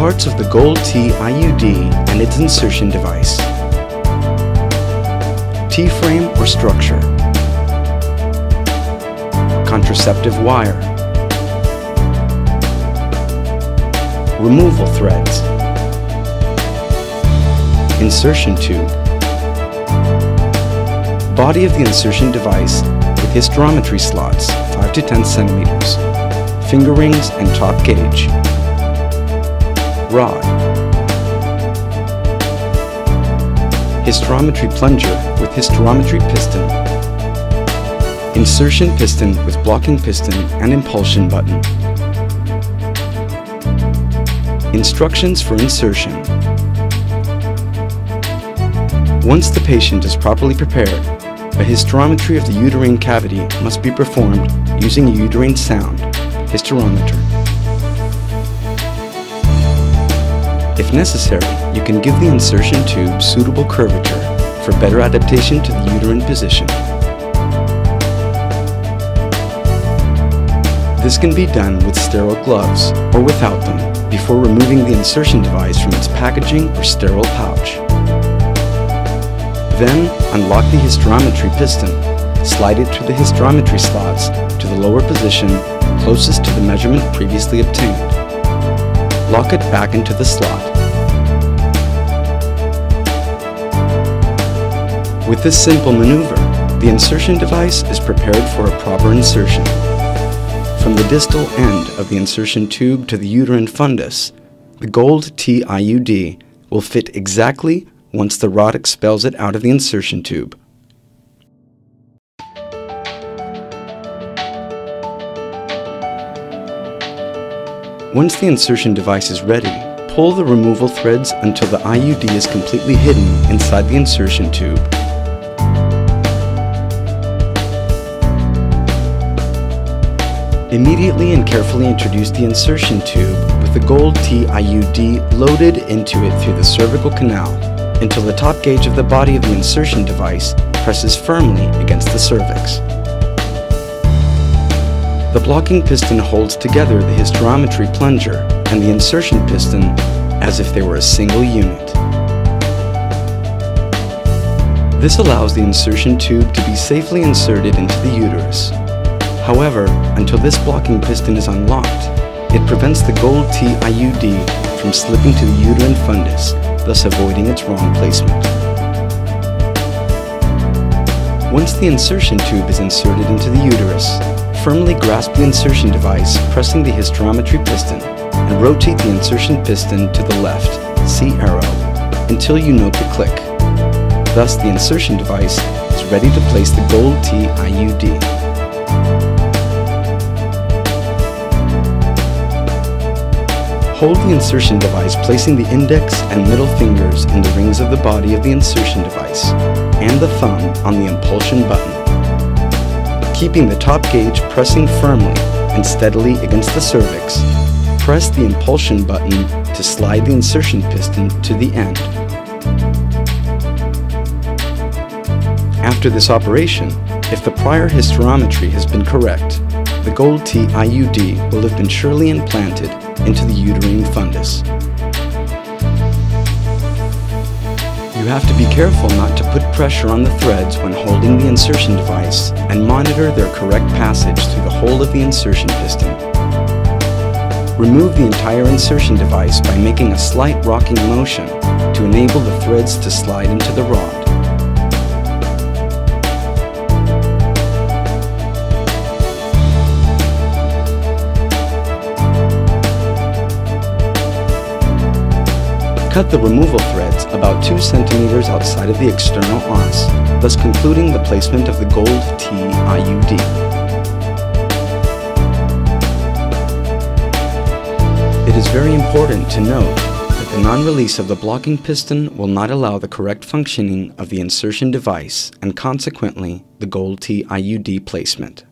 Parts of the gold T IUD and its insertion device. T-frame or structure. Contraceptive wire. Removal threads. Insertion tube. Body of the insertion device with hysterometry slots 5 to 10 centimeters. Finger rings and top gauge. Rod. Hysterometry plunger with hysterometry piston. Insertion piston with blocking piston and impulsion button. Instructions for insertion. Once the patient is properly prepared, a hysterometry of the uterine cavity must be performed using a uterine sound, hysterometer. If necessary, you can give the insertion tube suitable curvature for better adaptation to the uterine position. This can be done with sterile gloves or without them before removing the insertion device from its packaging or sterile pouch. Then, unlock the hysterometry piston, slide it through the hysterometry slots to the lower position closest to the measurement previously obtained. Lock it back into the slot. With this simple maneuver, the insertion device is prepared for a proper insertion. From the distal end of the insertion tube to the uterine fundus, the gold T IUD will fit exactly once the rod expels it out of the insertion tube. Once the insertion device is ready, pull the removal threads until the IUD is completely hidden inside the insertion tube. Immediately and carefully introduce the insertion tube with the gold T IUD loaded into it through the cervical canal until the top gauge of the body of the insertion device presses firmly against the cervix. The blocking piston holds together the hysterometry plunger and the insertion piston as if they were a single unit. This allows the insertion tube to be safely inserted into the uterus. However, until this blocking piston is unlocked, it prevents the gold T IUD from slipping to the uterine fundus, thus avoiding its wrong placement. Once the insertion tube is inserted into the uterus, firmly grasp the insertion device, pressing the hysterometry piston, and rotate the insertion piston to the left, see arrow, until you note the click. Thus, the insertion device is ready to place the gold T IUD. Hold the insertion device, placing the index and middle fingers in the rings of the body of the insertion device, and the thumb on the impulsion button. Keeping the top gauge pressing firmly and steadily against the cervix, press the impulsion button to slide the insertion piston to the end. After this operation, if the prior hysterometry has been correct, the gold T IUD will have been surely implanted into the uterine fundus. You have to be careful not to put pressure on the threads when holding the insertion device and monitor their correct passage through the hole of the insertion piston. Remove the entire insertion device by making a slight rocking motion to enable the threads to slide into the rod. Cut the removal threads about 2 centimeters outside of the external os, thus concluding the placement of the gold T IUD. It is very important to note that the non-release of the blocking piston will not allow the correct functioning of the insertion device and consequently the gold T IUD placement.